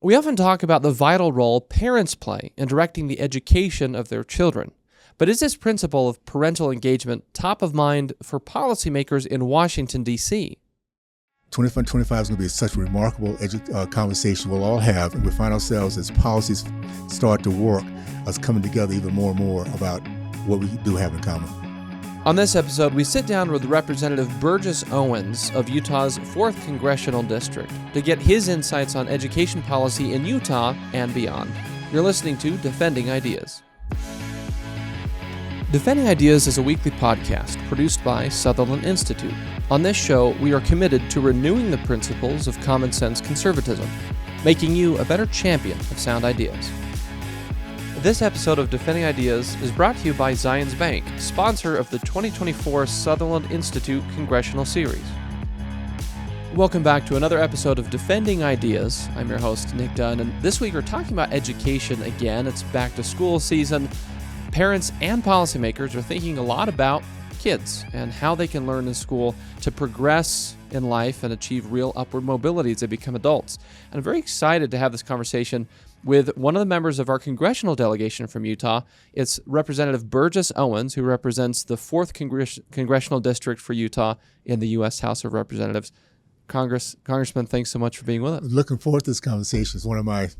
We often talk about the vital role parents play in directing the education of their children. But is this principle of parental engagement top of mind for policymakers in Washington, D.C.? 2025 is going to be such a remarkable conversation we'll all have, and we find ourselves as policies start to work, us coming together even more and more about what we do have in common. On this episode, we sit down with Representative Burgess Owens of Utah's 4th Congressional District to get his insights on education policy in Utah and beyond. You're listening to Defending Ideas. Defending Ideas is a weekly podcast produced by Sutherland Institute. On this show, we are committed to renewing the principles of common sense conservatism, making you a better champion of sound ideas. This episode of Defending Ideas is brought to you by Zions Bank, sponsor of the 2024 Sutherland Institute Congressional Series. Welcome back to another episode of Defending Ideas. I'm your host, Nick Dunn, and this week we're talking about education again. It's back to school season. Parents and policymakers are thinking a lot about kids and how they can learn in school to progress in life and achieve real upward mobility as they become adults. And I'm very excited to have this conversation with one of the members of our congressional delegation from Utah. It's Representative Burgess Owens, who represents the 4th Congressional District for Utah in the U.S. House of Representatives. Congressman, thanks so much for being with us. Looking forward to this conversation. It's one of my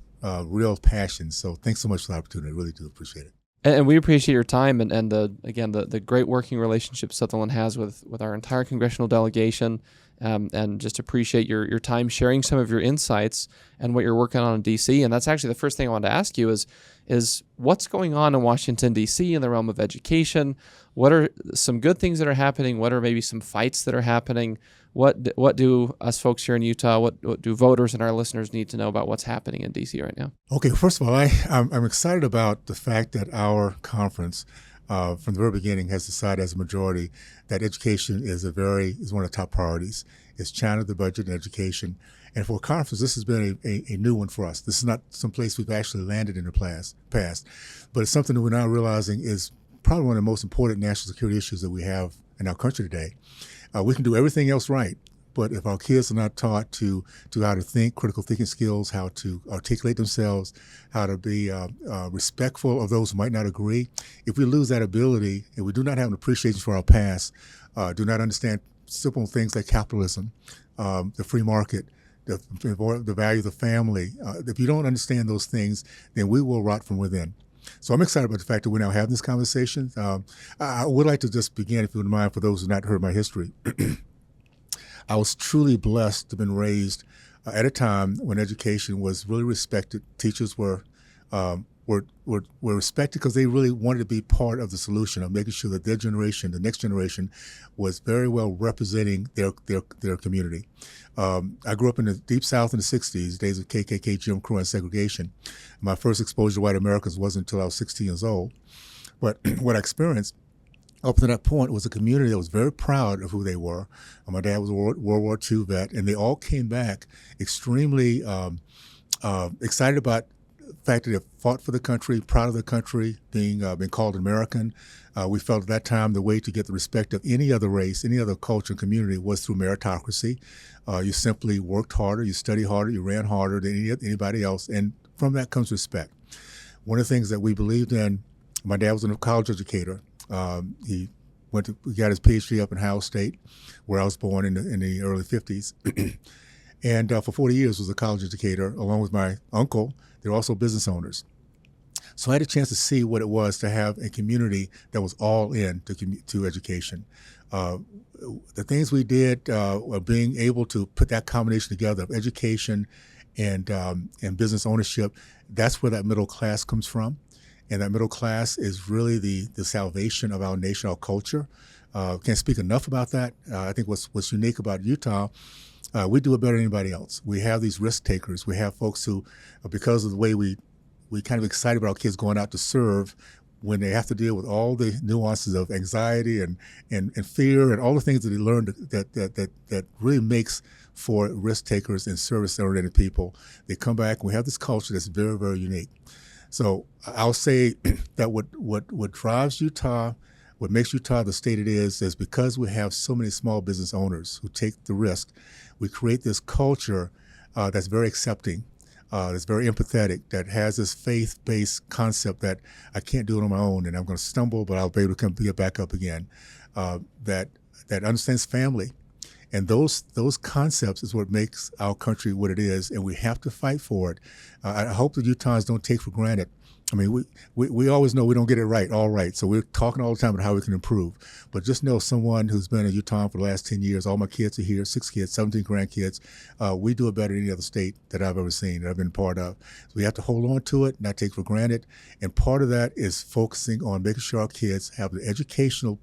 real passions, so thanks so much for the opportunity. I really do appreciate it. And we appreciate your time and the great working relationship Sutherland has with our entire congressional delegation, and just appreciate your time sharing some of your insights and what you're working on in D.C. And that's actually the first thing I wanted to ask you is what's going on in Washington, D.C. in the realm of education? What are some good things that are happening? What are maybe some fights that are happening? What do us folks here in Utah, what do voters and our listeners need to know about what's happening in D.C. right now? Okay, first of all, I'm excited about the fact that our conference, from the very beginning, has decided as a majority that education is one of the top priorities. It's China, the budget, and education. And for a conference, this has been a new one for us. This is not some place we've actually landed in the past, but it's something that we're now realizing is probably one of the most important national security issues that we have in our country today. We can do everything else right, but if our kids are not taught to how to think, critical thinking skills, how to articulate themselves, how to be respectful of those who might not agree, if we lose that ability and we do not have an appreciation for our past, do not understand simple things like capitalism, the free market, the value of the family, if you don't understand those things, then we will rot from within. So I'm excited about the fact that we're now having this conversation. I would like to just begin, if you wouldn't mind, for those who have not heard my history. I was truly blessed to have been raised at a time when education was really respected. Teachers were respected because they really wanted to be part of the solution of making sure that their generation, the next generation, was very well representing their community. I grew up in the Deep South in the 60s, days of KKK, Jim Crow, and segregation. My first exposure to white Americans wasn't until I was 16 years old. But what I experienced up to that point was a community that was very proud of who they were. My dad was a World War II vet, and they all came back extremely excited about the fact that they fought for the country, proud of the country, being called American. We felt at that time the way to get the respect of any other race, any other culture and community was through meritocracy. You simply worked harder, you studied harder, you ran harder than anybody else, and from that comes respect. One of the things that we believed in, my dad was a college educator. He got his PhD up in Ohio State, where I was born in the early 50s. And for 40 years was a college educator, along with my uncle. They were also business owners. So I had a chance to see what it was to have a community that was all in to education. The things we did were being able to put that combination together of education and business ownership. That's where that middle class comes from. And that middle class is really the salvation of our nation, our culture. Can't speak enough about that. I think what's unique about Utah, we do it better than anybody else. We have these risk takers. We have folks who, because of the way we kind of excited about our kids going out to serve, when they have to deal with all the nuances of anxiety and fear and all the things that they learned that really makes for risk takers and service-oriented people. They come back and we have this culture that's very, very unique. So I'll say that what drives Utah, what makes Utah the state it is because we have so many small business owners who take the risk. We create this culture that's very accepting. that's very empathetic, that has this faith-based concept that I can't do it on my own and I'm going to stumble, but I'll be able to get back up again, that understands family. And those concepts is what makes our country what it is, and we have to fight for it. I hope the Utahns don't take for granted. I mean, we always know we don't get it right, all right. So we're talking all the time about how we can improve. But just know someone who's been in Utah for the last 10 years, all my kids are here, 6 kids, 17 grandkids. We do it better than any other state that I've ever seen, that I've been part of. So we have to hold on to it, not take for granted. And part of that is focusing on making sure our kids have the educational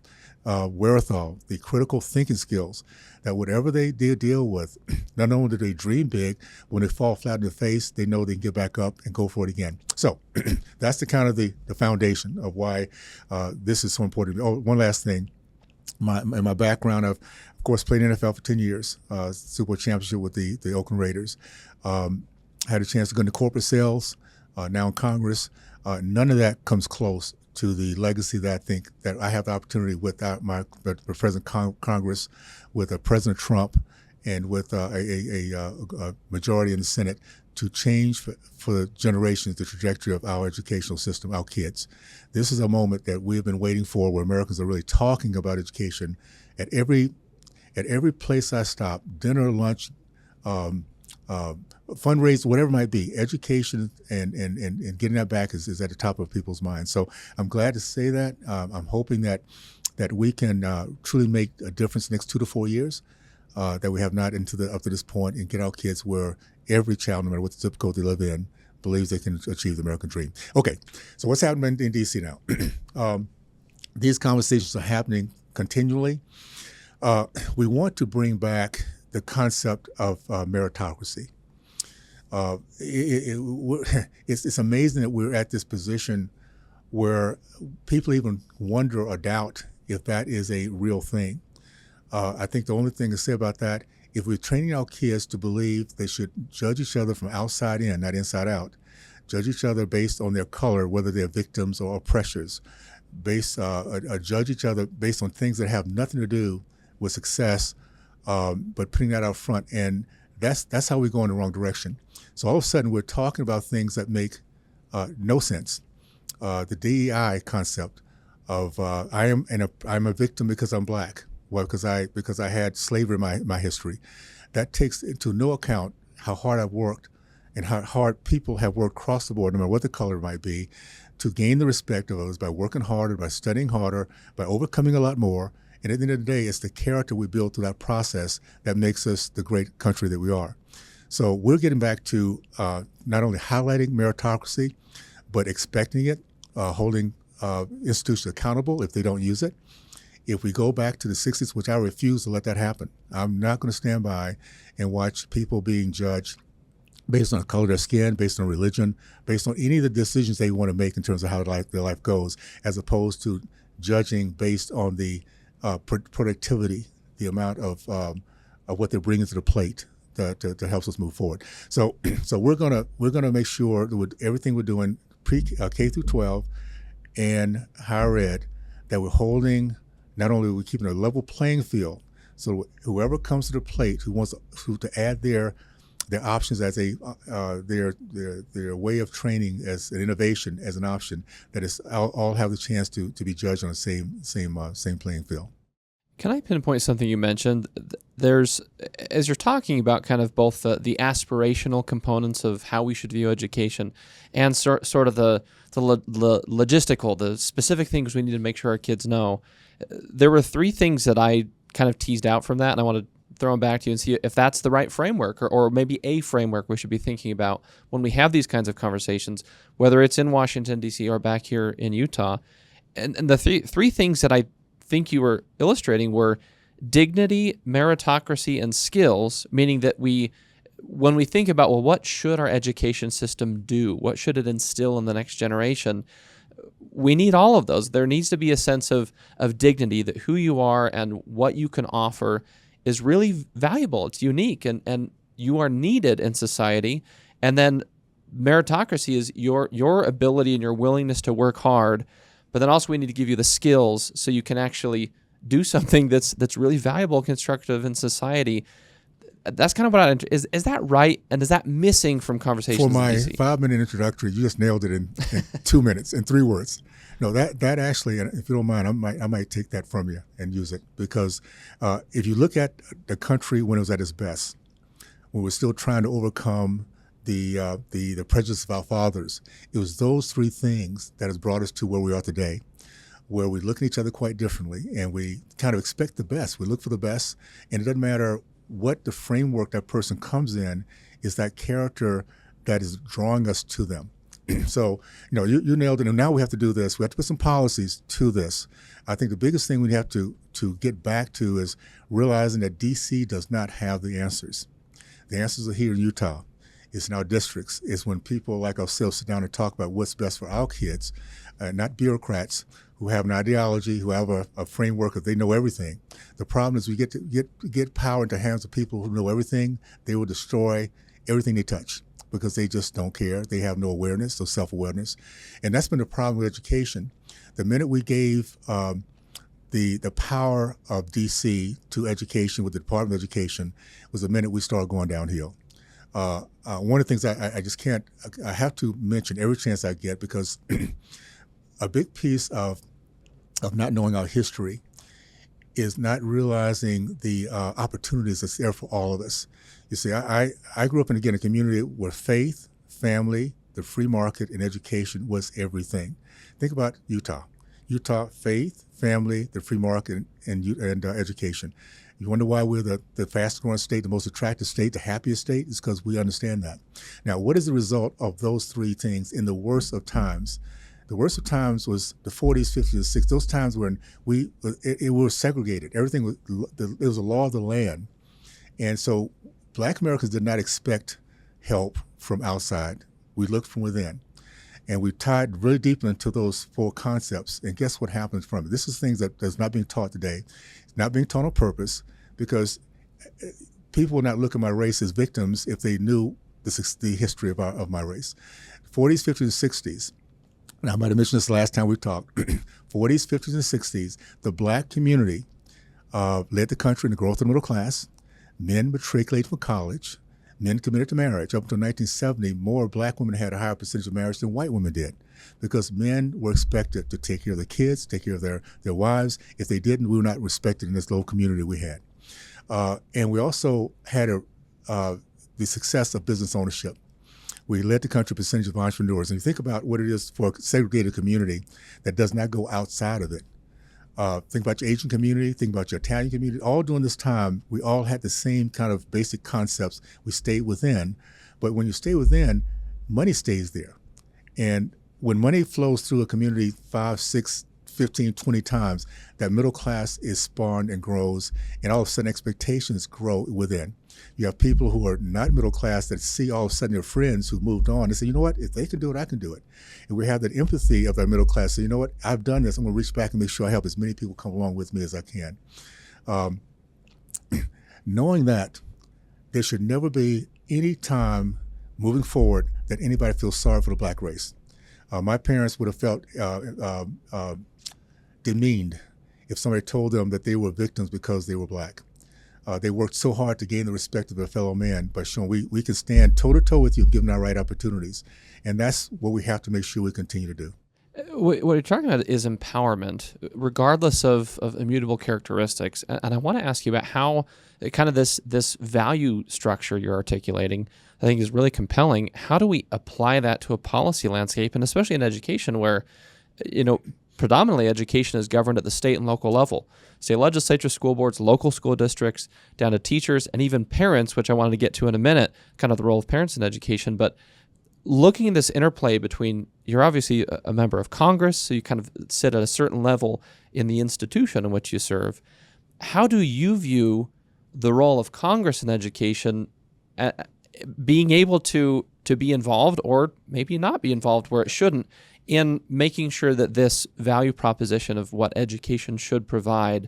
wherewithal, the critical thinking skills, that whatever they deal with, not only do they dream big, when they fall flat in the face, they know they can get back up and go for it again. So that's the kind of the foundation of why this is so important. Oh, one last thing. In my background, I've, of course, played NFL for 10 years, Super Bowl championship with the Oakland Raiders. Had a chance to go into corporate sales, now in Congress. None of that comes close to the legacy that I think that I have the opportunity with my President Congress, with President Trump, and with a majority in the Senate to change for the generations the trajectory of our educational system, our kids. This is a moment that we've been waiting for, where Americans are really talking about education at every place I stop, dinner, lunch, fundraise, whatever it might be. Education and getting that back is at the top of people's minds. So I'm glad to say that. I'm hoping that we can truly make a difference the next 2 to 4 years, that we have not up to this point, and get our kids where every child, no matter what zip code they live in, believes they can achieve the American dream. Okay, so what's happening in D.C. now? These conversations are happening continually. We want to bring back the concept of meritocracy. It's amazing that we're at this position where people even wonder or doubt if that is a real thing. I think the only thing to say about that, if we're training our kids to believe they should judge each other from outside in, not inside out, judge each other based on their color, whether they're victims or oppressors, judge each other based on things that have nothing to do with success, but putting that out front, and that's how we go in the wrong direction. So all of a sudden we're talking about things that make no sense. The DEI concept of I'm a victim because I'm black. Well, because I had slavery in my history. That takes into no account how hard I've worked and how hard people have worked across the board, no matter what the color might be, to gain the respect of others by working harder, by studying harder, by overcoming a lot more. And at the end of the day, it's the character we build through that process that makes us the great country that we are. So we're getting back to not only highlighting meritocracy, but expecting it, holding institutions accountable if they don't use it. If we go back to the 60s, which I refuse to let that happen, I'm not going to stand by and watch people being judged based on the color of their skin, based on religion, based on any of the decisions they want to make in terms of how their life goes, as opposed to judging based on the productivity, the amount of what they're bringing to the plate that helps us move forward. So we're gonna make sure that with everything we're doing, K through 12 and higher ed, that we're holding. Not only are we keeping a level playing field, so whoever comes to the plate who wants to add their options as their way of training as an innovation, as an option, that is all have the chance to be judged on the same playing field. Can I pinpoint something you mentioned? There's, as you're talking about kind of both the aspirational components of how we should view education and sort of the logistical, the specific things we need to make sure our kids know, there were 3 things that I kind of teased out from that, and I want to throw them back to you and see if that's the right framework or maybe a framework we should be thinking about when we have these kinds of conversations, whether it's in Washington, D.C. or back here in Utah. And the three things that I think you were illustrating were dignity, meritocracy, and skills, meaning that when we think about, well, what should our education system do? What should it instill in the next generation? We need all of those. There needs to be a sense of dignity, that who you are and what you can offer is really valuable. It's unique, and you are needed in society. And then meritocracy is your ability and your willingness to work hard, but then also we need to give you the skills so you can actually do something that's really valuable, constructive in society. that's kind of what is that right? And is that missing from conversations For my in DC? 5-minute introductory, you just nailed it in 2 minutes, in 3 words. No, that actually, and if you don't mind, I might take that from you and use it, because if you look at the country when it was at its best, when we're still trying to overcome the prejudice of our fathers, it was those 3 things that has brought us to where we are today, where we look at each other quite differently and we kind of expect the best. We look for the best, and it doesn't matter what the framework that person comes in, is that character that is drawing us to them. So, you nailed it. And now we have to do this. We have to put some policies to this. I think the biggest thing we have to get back to is realizing that DC does not have the answers. The answers are here in Utah. It's in our districts. It's when people like ourselves sit down and talk about what's best for our kids, not bureaucrats who have an ideology, who have a framework of they know everything. The problem is we get power into the hands of people who know everything. They will destroy everything they touch, because they just don't care. They have no awareness, no self-awareness. And that's been the problem with education. The minute we gave the power of DC to education with the Department of Education was the minute we started going downhill. One of the things I just can't, I have to mention every chance I get, because a big piece of not knowing our history is not realizing the opportunities that's there for all of us. You see, I grew up in, again, a community where faith, family, the free market, and education was everything. Think about Utah. Utah, faith, family, the free market, and education. You wonder why we're the fastest growing state, the most attractive state, the happiest state? It's because we understand that. Now, what is the result of those 3 things in the worst of times? The worst of times was the 40s, 50s, and 60s. Those times when we were segregated. Everything was, it was a law of the land. And so Black Americans did not expect help from outside. We looked from within. And we tied really deeply into those 4 concepts. And guess what happens from it? This is things that's not being taught today. It's not being taught on purpose, because people would not look at my race as victims if they knew the history of my race. 40s, 50s, and 60s. Now, I might have mentioned this last time we talked. 40s, 50s, and 60s, the Black community led the country in the growth of the middle class. Men matriculated from college. Men committed to marriage. Up until 1970, more Black women had a higher percentage of marriage than white women did, because men were expected to take care of their kids, take care of their wives. If they didn't, we were not respected in this little community we had. And we also had the success of business ownership. We led the country percentage of entrepreneurs. And you think about what it is for a segregated community that does not go outside of it. Think about your Asian community, think about your Italian community. All during this time, we all had the same kind of basic concepts. We stayed within. But when you stay within, money stays there. And when money flows through a community 5, 6, 15, 20 times, that middle class is spawned and grows, and all of a sudden expectations grow within. You have people who are not middle class that see all of a sudden their friends who've moved on and say, you know what, if they can do it, I can do it. And we have that empathy of that middle class. So, you know what, I've done this. I'm going to reach back and make sure I help as many people come along with me as I can. Knowing that there should never be any time moving forward that anybody feels sorry for the Black race. My parents would have felt demeaned if somebody told them that they were victims because they were Black. They worked so hard to gain the respect of their fellow man by showing we can stand toe-to-toe with you, given our right opportunities. And that's what we have to make sure we continue to do. What you're talking about is empowerment, regardless of immutable characteristics. And I want to ask you about how kind of this value structure you're articulating, I think, is really compelling. How do we apply that to a policy landscape, and especially in education where, predominantly education is governed at the state and local level? State legislature, school boards, local school districts, down to teachers, and even parents, which I wanted to get to in a minute, kind of the role of parents in education. But looking at this interplay between, you're obviously a member of Congress, so you kind of sit at a certain level in the institution in which you serve. How do you view the role of Congress in education, being able to be involved, or maybe not be involved where it shouldn't, in making sure that this value proposition of what education should provide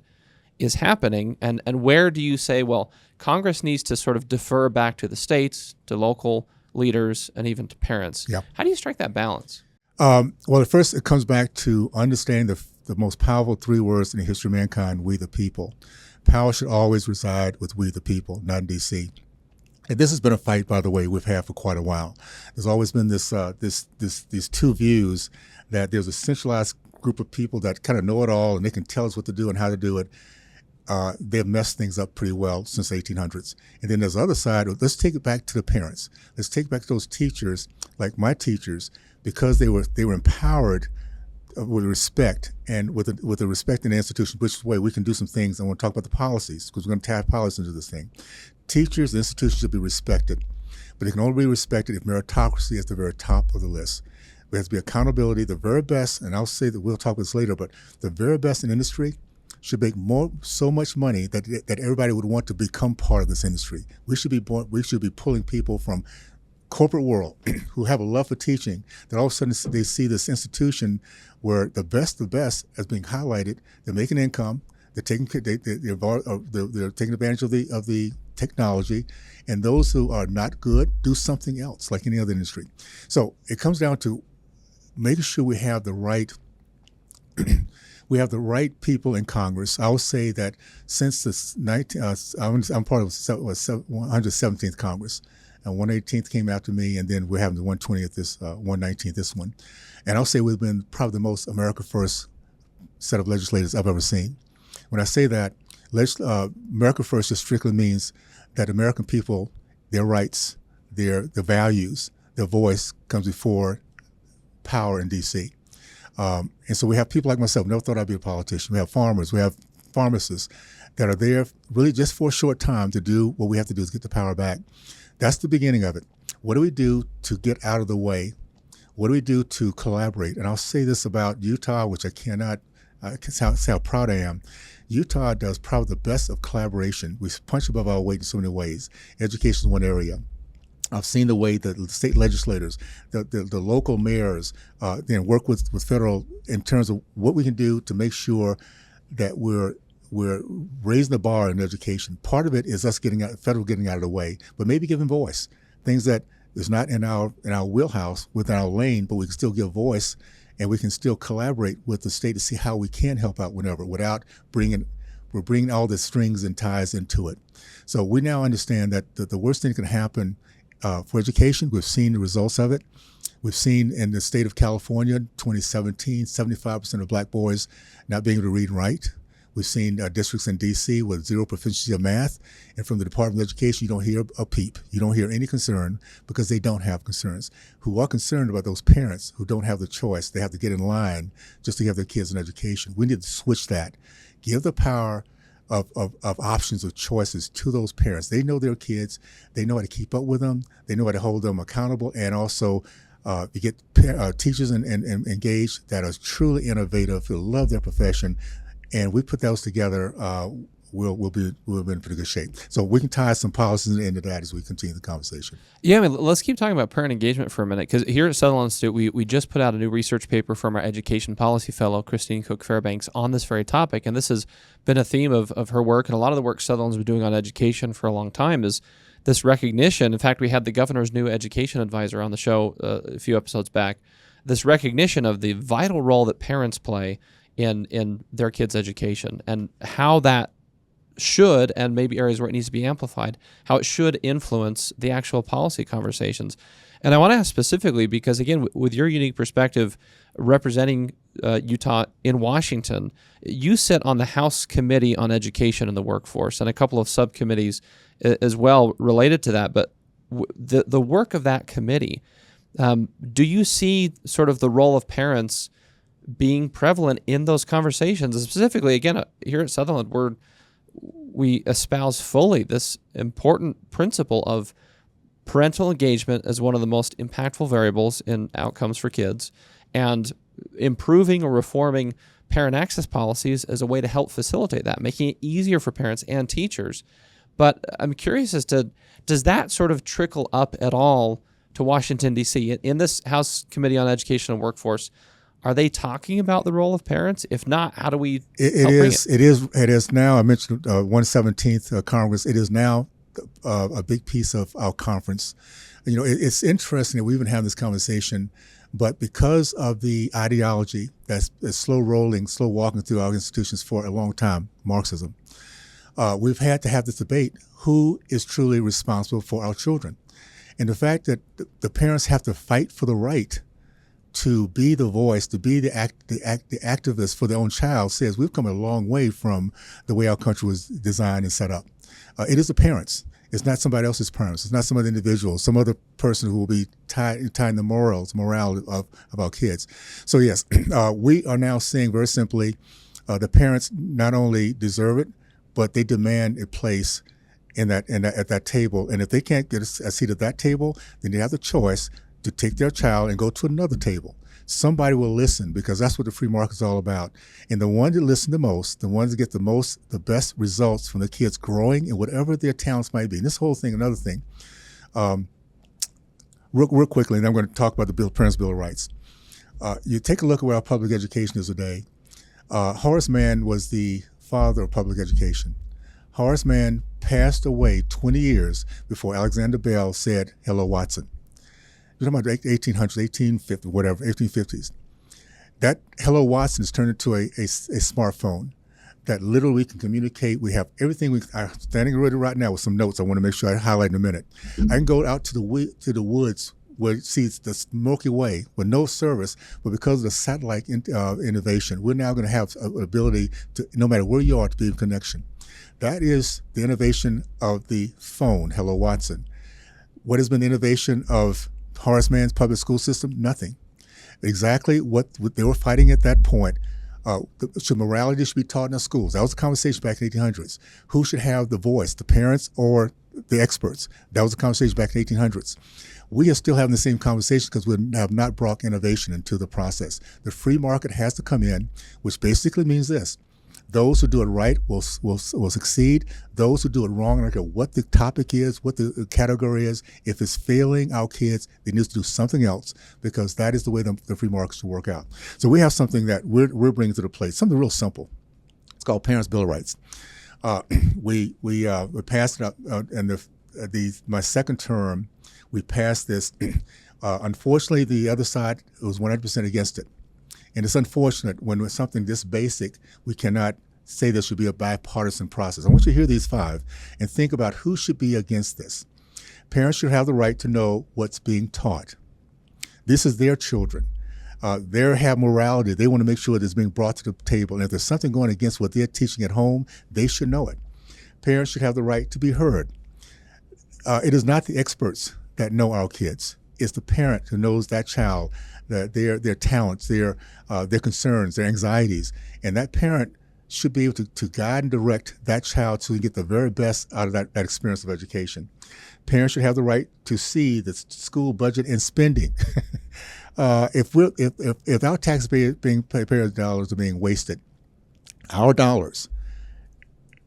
is happening? And where do you say, well, Congress needs to sort of defer back to the states, to local leaders, and even to parents? Yeah. How do you strike that balance? Well, at first, it comes back to understanding the most powerful 3 words in the history of mankind: we the people. Power should always reside with we the people, not in D.C. And this has been a fight, by the way, we've had for quite a while. There's always been these two views that there's a centralized group of people that kind of know it all and they can tell us what to do and how to do it. They've messed things up pretty well since the 1800s. And then there's the other side. Let's take it back to the parents. Let's take it back to those teachers, like my teachers, because they were empowered with respect and with the respect in the institution, which is the way we can do some things. I want to talk about the policies because we're going to tie policies into this thing. Teachers, the institutions should be respected, but they can only be respected if meritocracy is the very top of the list. There has to be accountability. The very best, and I'll say that we'll talk about this later, but the very best in industry should make so much money that everybody would want to become part of this industry. We should be pulling people from corporate world who have a love for teaching, that all of a sudden they see this institution where the best is being highlighted. They're making income. They're taking advantage of the technology, and those who are not good do something else, like any other industry. So it comes down to making sure we have the right people in Congress. I will say that since I'm part of the 117th Congress, and 118th came after me, and then we're having the 120th, 119th, this one. And I'll say we've been probably the most America First set of legislators I've ever seen. When I say that, America First just strictly means that American people, their rights, their values, their voice comes before power in D.C. And so we have people like myself, never thought I'd be a politician. We have farmers, we have pharmacists that are there really just for a short time to do what we have to do is get the power back. That's the beginning of it. What do we do to get out of the way? What do we do to collaborate? And I'll say this about Utah, which I can say how proud I am. Utah does probably the best of collaboration. We punch above our weight in so many ways. Education is one area. I've seen the way that the state legislators, the local mayors, work with federal in terms of what we can do to make sure that we're raising the bar in education. Part of it is us federal getting out of the way, but maybe giving voice. Things that is not in our wheelhouse, within our lane, but we can still give voice, and we can still collaborate with the state to see how we can help out whenever, without bringing all the strings and ties into it. So we now understand that the worst thing that can happen for education, we've seen the results of it. We've seen in the state of California, 2017, 75% of black boys not being able to read and write. We've seen districts in D.C. with zero proficiency of math, and from the Department of Education, you don't hear a peep. You don't hear any concern because they don't have concerns. Who are concerned about those parents who don't have the choice. They have to get in line just to have their kids in education. We need to switch that. Give the power of options, of choices to those parents. They know their kids. They know how to keep up with them. They know how to hold them accountable, and also you get teachers and engaged that are truly innovative, who love their profession. And we put those together, we'll be in pretty good shape. So we can tie some policies into that as we continue the conversation. Yeah, I mean, let's keep talking about parent engagement for a minute, because here at Sutherland Institute, we just put out a new research paper from our education policy fellow, Christine Cook Fairbanks, on this very topic. And this has been a theme of her work, and a lot of the work Sutherland's been doing on education for a long time is this recognition. In fact, we had the governor's new education advisor on the show a few episodes back, this recognition of the vital role that parents play in their kids' education, and how that should, and maybe areas where it needs to be amplified, how it should influence the actual policy conversations. And I want to ask specifically because, again, with your unique perspective representing Utah in Washington, you sit on the House Committee on Education and the Workforce and a couple of subcommittees as well related to that. But the work of that committee, do you see sort of the role of parents being prevalent in those conversations? And specifically, again, here at Sutherland, we espouse fully this important principle of parental engagement as one of the most impactful variables in outcomes for kids, and improving or reforming parent access policies as a way to help facilitate that, making it easier for parents and teachers. But I'm curious as to, does that sort of trickle up at all to Washington, D.C.? In this House Committee on Education and Workforce, are they talking about the role of parents? If not, how do we help bring it? It is now. I mentioned 117th Congress. It is now a big piece of our conference. You know, it's interesting that we even have this conversation, but because of the ideology that's slow rolling, slow walking through our institutions for a long time, Marxism, we've had to have this debate: who is truly responsible for our children? And the fact that the parents have to fight for the right to be the voice, to be the activist for their own child, says we've come a long way from the way our country was designed and set up. It is the parents. It's not somebody else's parents. It's not some other individual, some other person who will be tying the morale of our kids. So yes, we are now saying very simply, the parents not only deserve it, but they demand a place at that table. And if they can't get a seat at that table, then they have the choice to take their child and go to another table. Somebody will listen, because that's what the free market is all about. And the ones that listen the most, the ones that get the best results from the kids growing in whatever their talents might be. And this whole thing, another thing, real quickly, and I'm going to talk about the Parents' Bill of Rights. You take a look at where our public education is today. Horace Mann was the father of public education. Horace Mann passed away 20 years before Alexander Bell said, "Hello, Watson." You're talking about 1800s, 1850, whatever, 1850s. That "Hello, Watson" has turned into a smartphone that literally we can communicate. We have everything. I'm standing ready right now with some notes I want to make sure I highlight in a minute. I can go out to the woods where it sees the Milky Way with no service, but because of the satellite innovation, we're now going to have an ability to, no matter where you are, to be in connection. That is the innovation of the phone, "Hello, Watson." What has been the innovation of Horace Mann's public school system? Nothing. Exactly what they were fighting at that point. Should morality be taught in our schools? That was a conversation back in the 1800s. Who should have the voice, the parents or the experts? That was a conversation back in the 1800s. We are still having the same conversation because we have not brought innovation into the process. The free market has to come in, which basically means this: those who do it right will succeed. Those who do it wrong, I don't care what the topic is, what the category is, if it's failing our kids, they need to do something else, because that is the way the free market should work out. So we have something that we're bringing to the plate, something real simple. It's called Parents' Bill of Rights. We passed it up in my second term. We passed this. Unfortunately, the other side was 100% against it. And it's unfortunate when with something this basic, we cannot say there should be a bipartisan process. I want you to hear these five and think about who should be against this. Parents should have the right to know what's being taught. This is their children. They have morality. They want to make sure that it's being brought to the table. And if there's something going against what they're teaching at home, they should know it. Parents should have the right to be heard. It is not the experts that know our kids. It's the parent who knows that child, their talents, their concerns, their anxieties. And that parent should be able to guide and direct that child to get the very best out of that experience of education. Parents should have the right to see the school budget and spending. If our taxpayers' dollars are being wasted, our dollars,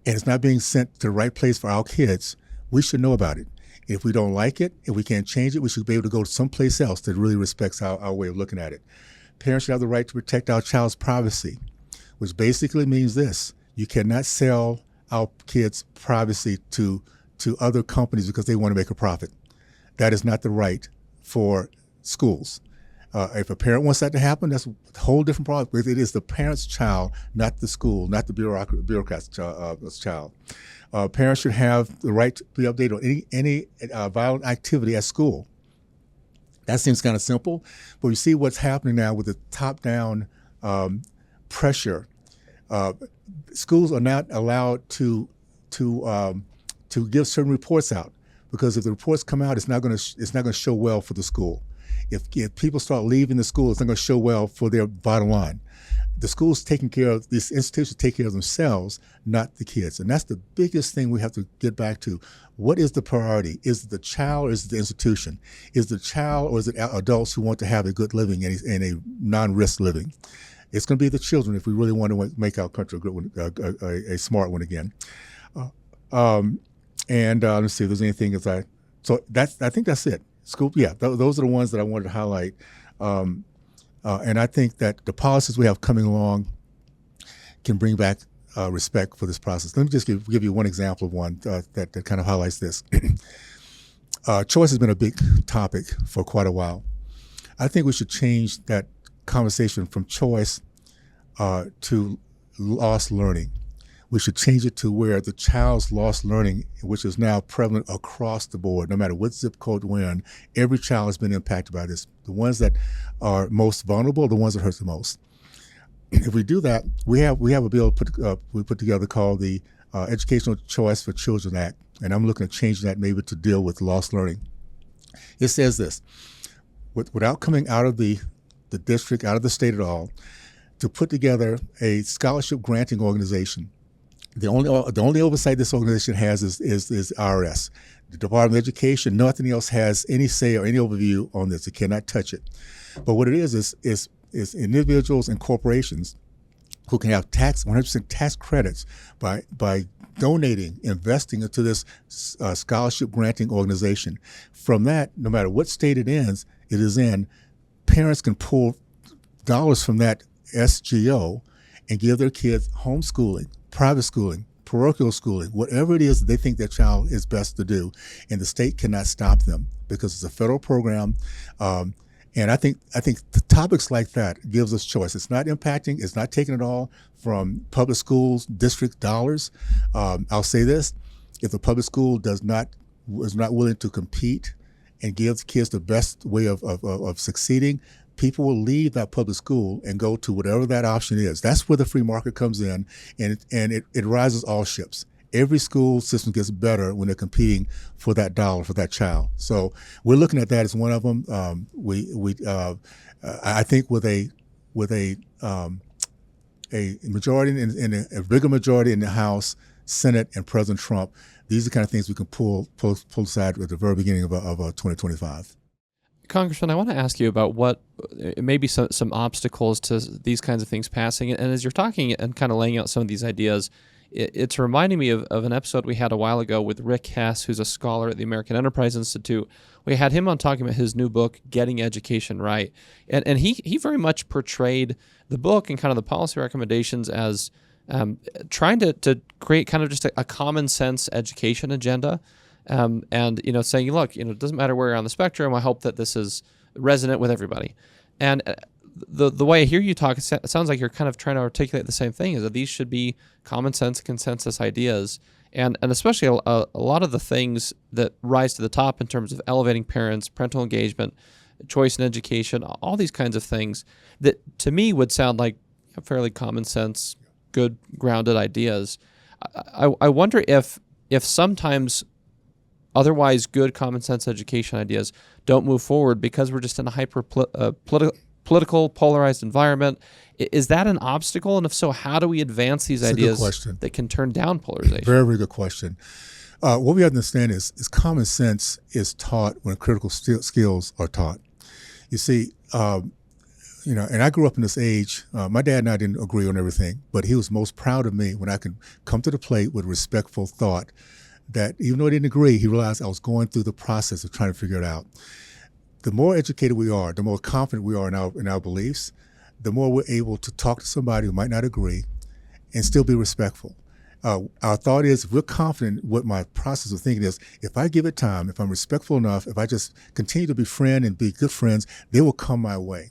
and it's not being sent to the right place for our kids, we should know about it. If we don't like it, if we can't change it, we should be able to go to someplace else that really respects our way of looking at it. Parents should have the right to protect our child's privacy, which basically means this: you cannot sell our kids' privacy to other companies because they want to make a profit. That is not the right for schools. If a parent wants that to happen, that's a whole different problem. It is the parent's child, not the school, not the bureaucrat's child. Parents should have the right to be updated on any violent activity at school. That seems kind of simple, but you see what's happening now with the top-down pressure. Schools are not allowed to give certain reports out, because if the reports come out, it's not going to show well for the school. If people start leaving the school, it's not going to show well for their bottom line. The schools these institutions take care of themselves, not the kids. And that's the biggest thing we have to get back to. What is the priority? Is it the child or is it the institution? Is it the child or is it adults who want to have a good living and a non-risk living? It's going to be the children if we really want to make our country a good one, a smart one again. Let's see if there's anything I think that's it. School, yeah, those are the ones that I wanted to highlight. And I think that the policies we have coming along can bring back respect for this process. Let me just give you one example of one that kind of highlights this. Choice has been a big topic for quite a while. I think we should change that conversation from choice to lost learning. we should change it to where the child's lost learning, which is now prevalent across the board, no matter what zip code we're in, every child has been impacted by this. The ones that are most vulnerable are the ones that hurt the most. If we do that, we have a bill we put together called the Educational Choice for Children Act, and I'm looking at changing that maybe to deal with lost learning. It says this: without coming out of the district, out of the state at all, to put together a scholarship granting organization. The only oversight this organization has is IRS. The Department of Education, nothing else has any say or any overview on this. It cannot touch it. But what it is individuals and corporations who can have 100% tax credits by donating, investing into this scholarship granting organization. From that, no matter what state it is in, parents can pull dollars from that SGO and give their kids homeschooling, private schooling, parochial schooling, whatever it is that they think their child is best to do. And the state cannot stop them because it's a federal program. And I think the topics like that gives us choice. It's not impacting, it's not taking it all from public schools, district dollars. I'll say this: if the public school is not willing to compete and give kids the best way of succeeding, people will leave that public school and go to whatever that option is. That's where the free market comes in, and it rises all ships. Every school system gets better when they're competing for that dollar for that child. So we're looking at that as one of them. I think with a majority in a bigger majority in the House, Senate, and President Trump, these are the kind of things we can pull aside at the very beginning of 2025. Congressman, I want to ask you about what maybe some obstacles to these kinds of things passing. And as you're talking and kind of laying out some of these ideas, it's reminding me of an episode we had a while ago with Rick Hess, who's a scholar at the American Enterprise Institute. We had him on talking about his new book, Getting Education Right. And he very much portrayed the book and kind of the policy recommendations as trying to create kind of just a common sense education agenda. And, saying, look, it doesn't matter where you're on the spectrum. I hope that this is resonant with everybody. And the way I hear you talk, it sounds like you're kind of trying to articulate the same thing, is that these should be common sense consensus ideas. And especially a lot of the things that rise to the top in terms of elevating parents, parental engagement, choice in education, all these kinds of things that to me would sound like fairly common sense, good grounded ideas. I wonder if sometimes otherwise good common sense education ideas don't move forward because we're just in a hyper political polarized environment. Is that an obstacle? And if so, how do we advance these ideas that can turn down polarization? Very, very good question. What we understand is common sense is taught when critical skills are taught. You see, and I grew up in this age. My dad and I didn't agree on everything, but he was most proud of me when I could come to the plate with respectful thought. That even though I didn't agree, he realized I was going through the process of trying to figure it out. The more educated we are, the more confident we are in our beliefs, the more we're able to talk to somebody who might not agree and still be respectful. Our thought is, if we're confident what my process of thinking is, if I give it time, if I'm respectful enough, if I just continue to befriend and be good friends, they will come my way.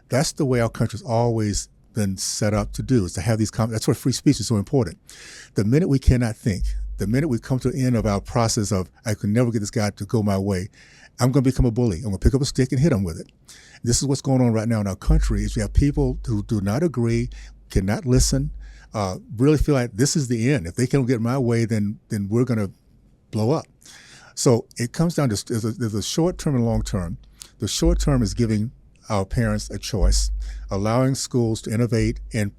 That's the way our country's always been set up to do, is to have these that's why free speech is so important. The minute we cannot think, the minute we come to the end of our process of, I could never get this guy to go my way, I'm going to become a bully. I'm going to pick up a stick and hit him with it. This is what's going on right now in our country, is we have people who do not agree, cannot listen, really feel like this is the end. If they can't get my way, then we're going to blow up. So it comes down to, there's a short term and long term. The short term is giving our parents a choice, allowing schools to innovate and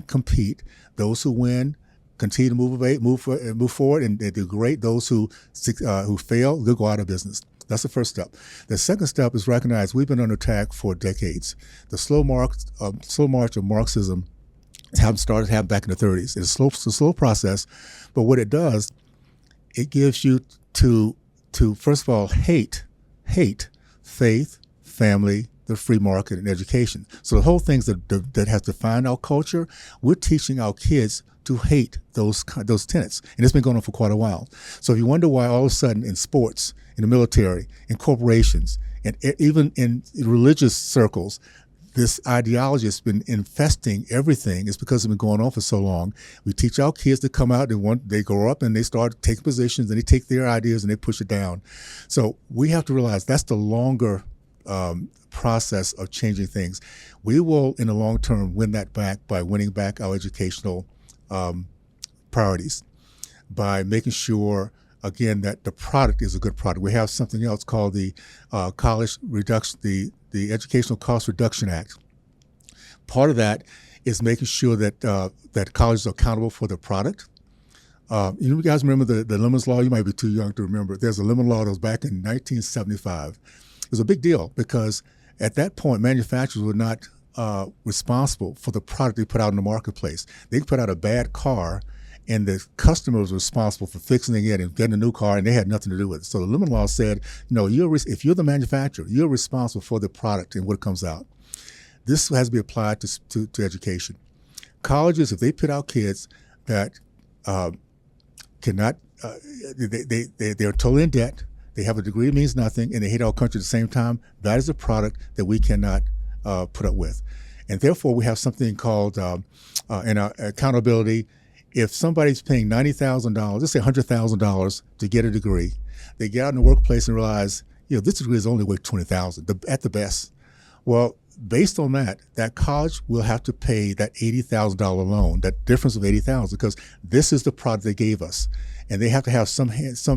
compete. Those who win continue to move forward and do great. Those who fail, they'll go out of business. That's the first step. The second step is recognize we've been under attack for decades. The slow march of Marxism started happening back in the 30s. It's a slow process, but what it does, it gives you to first of all hate faith, family, the free market, and education. So the whole things that has defined our culture, we're teaching our kids to hate those tenets. And it's been going on for quite a while. So if you wonder why all of a sudden in sports, in the military, in corporations, and even in religious circles, this ideology has been infesting everything. It's because it's been going on for so long. We teach our kids to come out, they grow up and they start taking positions and they take their ideas and they push it down. So we have to realize that's the longer process of changing things. We will, in the long term, win that back by winning back our educational priorities, by making sure, again, that the product is a good product. We have something else called the the Educational Cost Reduction Act. Part of that is making sure that that colleges are accountable for their product. You guys remember the lemons law? You might be too young to remember. There's a lemon law that was back in 1975. It was a big deal because at that point, manufacturers were not responsible for the product they put out in the marketplace. They could put out a bad car, and the customer was responsible for fixing it and getting a new car, and they had nothing to do with it. So the lemon law said, no, if you're the manufacturer, you're responsible for the product and what comes out. This has to be applied to education. Colleges, if they put out kids that cannot, they're totally in debt, they have a degree that means nothing, and they hate our country at the same time, that is a product that we cannot put up with. And therefore, we have something called accountability. If somebody's paying $90,000, let's say $100,000 to get a degree, they get out in the workplace and realize, this degree is only worth $20,000 at the best. Well, based on that college will have to pay that $80,000 loan, that difference of $80,000, because this is the product they gave us, and they have to have some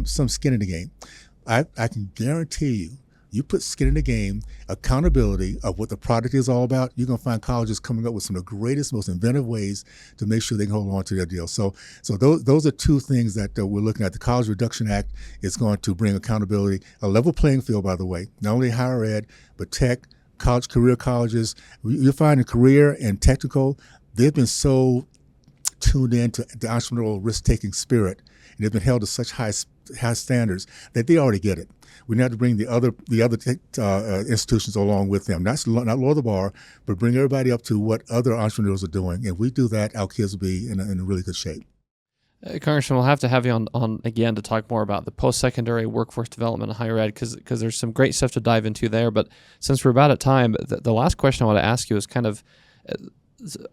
skin in the game. I can guarantee you put skin in the game, accountability of what the product is all about, you're going to find colleges coming up with some of the greatest, most inventive ways to make sure they can hold on to their deal. So those are two things that we're looking at. The College Reduction Act is going to bring accountability, a level playing field, by the way, not only higher ed, but tech, career colleges. You'll find in career and technical, they've been so tuned in to the entrepreneurial risk-taking spirit, and they've been held to such high standards that they already get it. We need to bring the other institutions along with them, not lower the bar, but bring everybody up to what other entrepreneurs are doing. And if we do that, our kids will be in a really good shape. Congressman, we'll have to have you on again to talk more about the post-secondary workforce development in higher ed, because there's some great stuff to dive into there. But since we're about at time, the last question I want to ask you is kind of,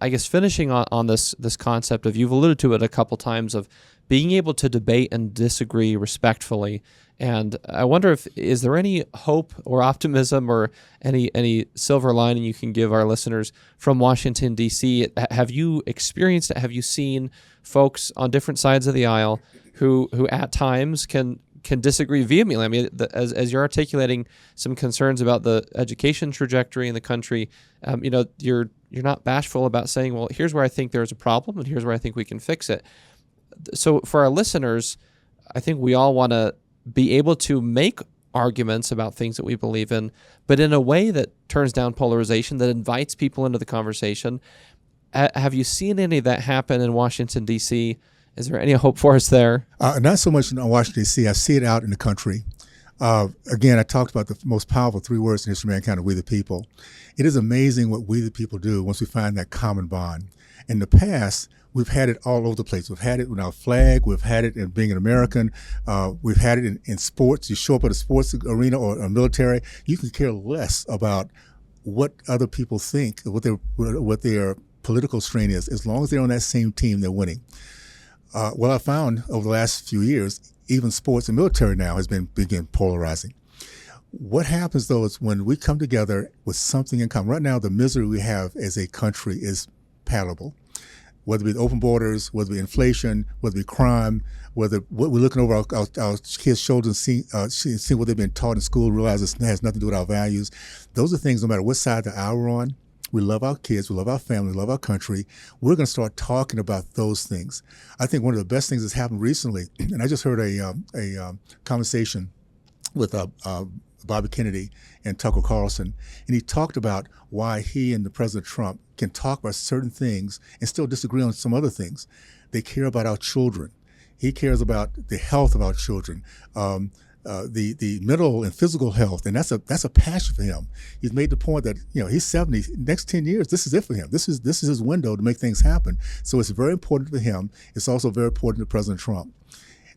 I guess, finishing on this concept of, you've alluded to it a couple times, of being able to debate and disagree respectfully. And I wonder is there any hope or optimism or any silver lining you can give our listeners from Washington, D.C.? Have you experienced it? Have you seen folks on different sides of the aisle who at times can disagree vehemently? I mean, as you're articulating some concerns about the education trajectory in the country, you're not bashful about saying, well, here's where I think there's a problem and here's where I think we can fix it. So for our listeners, I think we all want to be able to make arguments about things that we believe in, but in a way that turns down polarization, that invites people into the conversation. Have you seen any of that happen in Washington, D.C.? Is there any hope for us there? Not so much in Washington, D.C. I see it out in the country. Again, I talked about the most powerful three words in history of mankind: we the people. It is amazing what we the people do once we find that common bond. In the past, we've had it all over the place. We've had it with our flag. We've had it in being an American. We've had it in sports. You show up at a sports arena or a military, you can care less about what other people think, what their political strain is. As long as they're on that same team, they're winning. What I found over the last few years, even sports and military now has begin polarizing. What happens, though, is when we come together with something in common. Right now, the misery we have as a country is palatable. Whether it be open borders, whether it be inflation, whether it be crime, whether what we're looking over our kids' shoulders and see what they've been taught in school, realize it has nothing to do with our values. Those are things, no matter what side of the aisle we're on, we love our kids, we love our family, we love our country. We're going to start talking about those things. I think one of the best things that's happened recently, and I just heard a conversation with Bobby Kennedy and Tucker Carlson, and he talked about why he and the President Trump can talk about certain things and still disagree on some other things. They care about our children. He cares about the health of our children, the mental and physical health, and that's a passion for him. He's made the point that he's 70. Next 10 years, this is it for him. This is his window to make things happen. So it's very important for him. It's also very important to President Trump.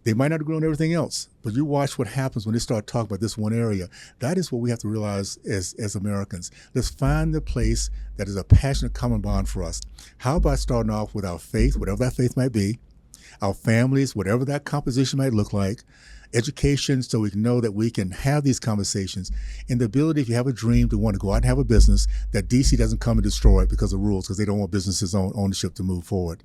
They might not agree on everything else, but you watch what happens when they start talking about this one area. That is what we have to realize as Americans. Let's find the place that is a passionate common bond for us. How about starting off with our faith, whatever that faith might be, our families, whatever that composition might look like, education, so we can know that we can have these conversations, and the ability, if you have a dream to want to go out and have a business, that DC doesn't come and destroy it because of rules, because they don't want businesses' ownership to move forward.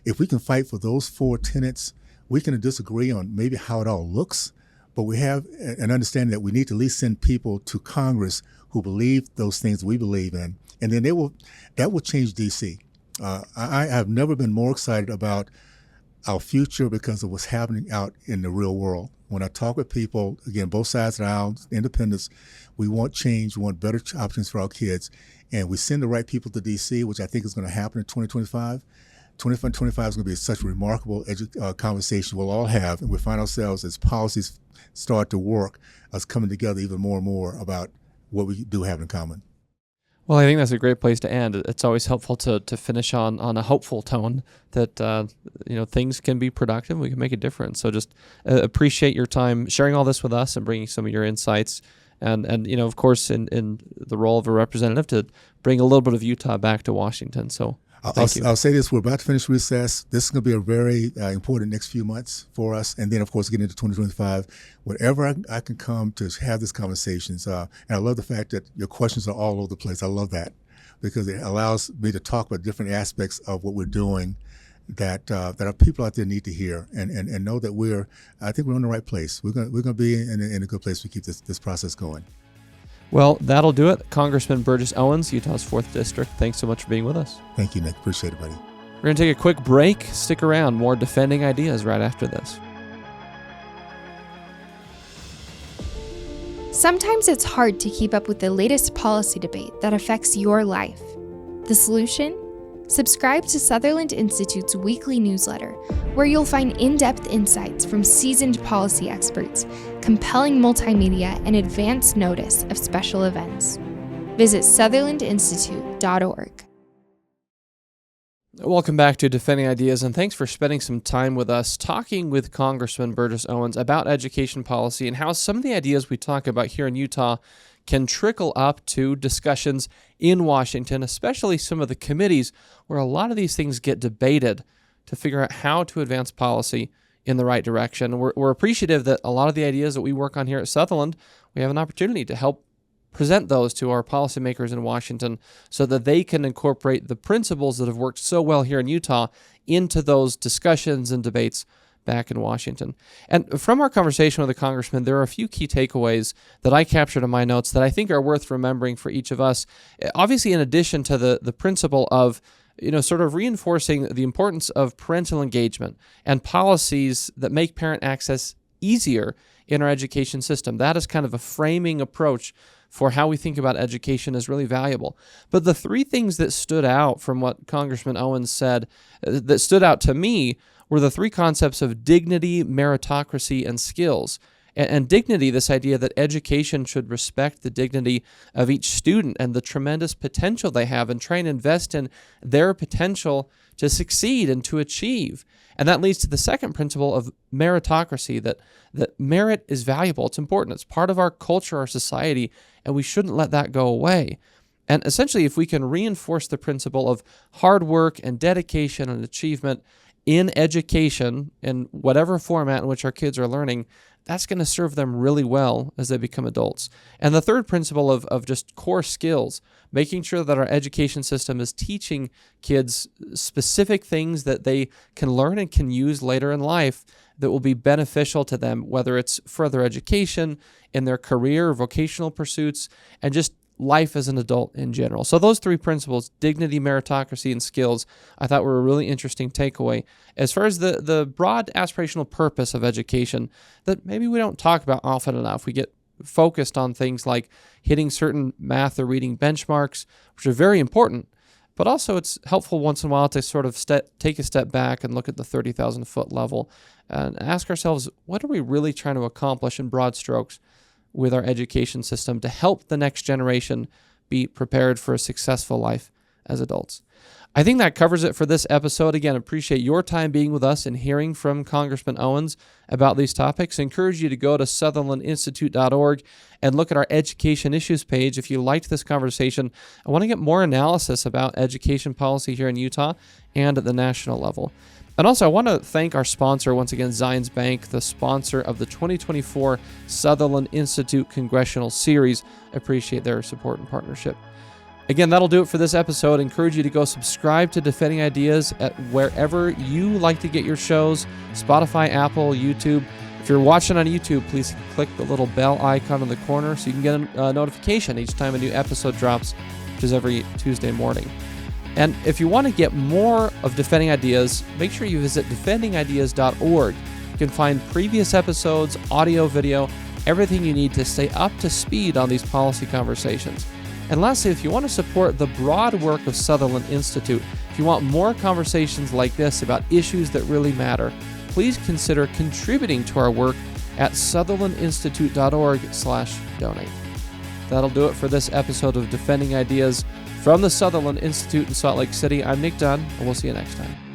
If we can fight for those 4 tenets, we can disagree on maybe how it all looks, but we have an understanding that we need to at least send people to Congress who believe those things we believe in, and then that will change DC. I have never been more excited about our future because of what's happening out in the real world. When I talk with people, again, both sides of the aisle, independents, we want change, we want better options for our kids, and we send the right people to D.C., which I think is going to happen in 2025. 2025 is going to be such a remarkable conversation we'll all have, and we find ourselves, as policies start to work, us coming together even more and more about what we do have in common. Well, I think that's a great place to end. It's always helpful to finish on a hopeful tone that things can be productive. We can make a difference. So just appreciate your time sharing all this with us and bringing some of your insights. And of course, in the role of a representative, to bring a little bit of Utah back to Washington. So thank you. I'll say this. We're about to finish recess. This is going to be a very important next few months for us. And then, of course, getting into 2025, whenever I can come to have these conversations. And I love the fact that your questions are all over the place. I love that because it allows me to talk about different aspects of what we're doing that our people out there need to hear and know that I think we're in the right place. We're going to be in a good place to keep this process going. Well, that'll do it. Congressman Burgess Owens, Utah's 4th District, thanks so much for being with us. Thank you, Nick. Appreciate it, buddy. We're going to take a quick break. Stick around. More Defending Ideas right after this. Sometimes it's hard to keep up with the latest policy debate that affects your life. The solution? Subscribe to Sutherland Institute's weekly newsletter, where you'll find in-depth insights from seasoned policy experts, compelling multimedia, and advance notice of special events. Visit sutherlandinstitute.org. Welcome back to Defending Ideas, and thanks for spending some time with us talking with Congressman Burgess Owens about education policy and how some of the ideas we talk about here in Utah can trickle up to discussions in Washington, especially some of the committees where a lot of these things get debated to figure out how to advance policy in the right direction. We're appreciative that a lot of the ideas that we work on here at Sutherland, we have an opportunity to help present those to our policymakers in Washington so that they can incorporate the principles that have worked so well here in Utah into those discussions and debates back in Washington. And from our conversation with the congressman, there are a few key takeaways that I captured in my notes that I think are worth remembering for each of us. Obviously, in addition to the principle of sort of reinforcing the importance of parental engagement and policies that make parent access easier in our education system. That is kind of a framing approach for how we think about education is really valuable. But the 3 things that stood out from what Congressman Owens said, that stood out to me, were the 3 concepts of dignity, meritocracy, and skills. And dignity, this idea that education should respect the dignity of each student and the tremendous potential they have, and try and invest in their potential to succeed and to achieve. And that leads to the second principle of meritocracy, that merit is valuable. It's important. It's part of our culture, our society, and we shouldn't let that go away. And essentially, if we can reinforce the principle of hard work and dedication and achievement in education, in whatever format in which our kids are learning, that's going to serve them really well as they become adults. And the third principle of just core skills, making sure that our education system is teaching kids specific things that they can learn and can use later in life that will be beneficial to them, whether it's further education, in their career, vocational pursuits, and just life as an adult in general. So those 3 principles, dignity, meritocracy, and skills, I thought were a really interesting takeaway. As far as the broad aspirational purpose of education that maybe we don't talk about often enough, we get focused on things like hitting certain math or reading benchmarks, which are very important, but also it's helpful once in a while to sort of take a step back and look at the 30,000-foot level and ask ourselves, what are we really trying to accomplish in broad strokes with our education system to help the next generation be prepared for a successful life as adults. I think that covers it for this episode. Again, appreciate your time being with us and hearing from Congressman Owens about these topics. I encourage you to go to sutherlandinstitute.org and look at our education issues page. If you liked this conversation, I want to get more analysis about education policy here in Utah and at the national level. And also, I want to thank our sponsor, once again, Zions Bank, the sponsor of the 2024 Sutherland Institute Congressional Series. I appreciate their support and partnership. Again, that'll do it for this episode. I encourage you to go subscribe to Defending Ideas at wherever you like to get your shows, Spotify, Apple, YouTube. If you're watching on YouTube, please click the little bell icon in the corner so you can get a notification each time a new episode drops, which is every Tuesday morning. And if you want to get more of Defending Ideas, make sure you visit defendingideas.org. You can find previous episodes, audio, video, everything you need to stay up to speed on these policy conversations. And lastly, if you want to support the broad work of Sutherland Institute, if you want more conversations like this about issues that really matter, please consider contributing to our work at sutherlandinstitute.org/donate. That'll do it for this episode of Defending Ideas from the Sutherland Institute in Salt Lake City. I'm Nick Dunn, and we'll see you next time.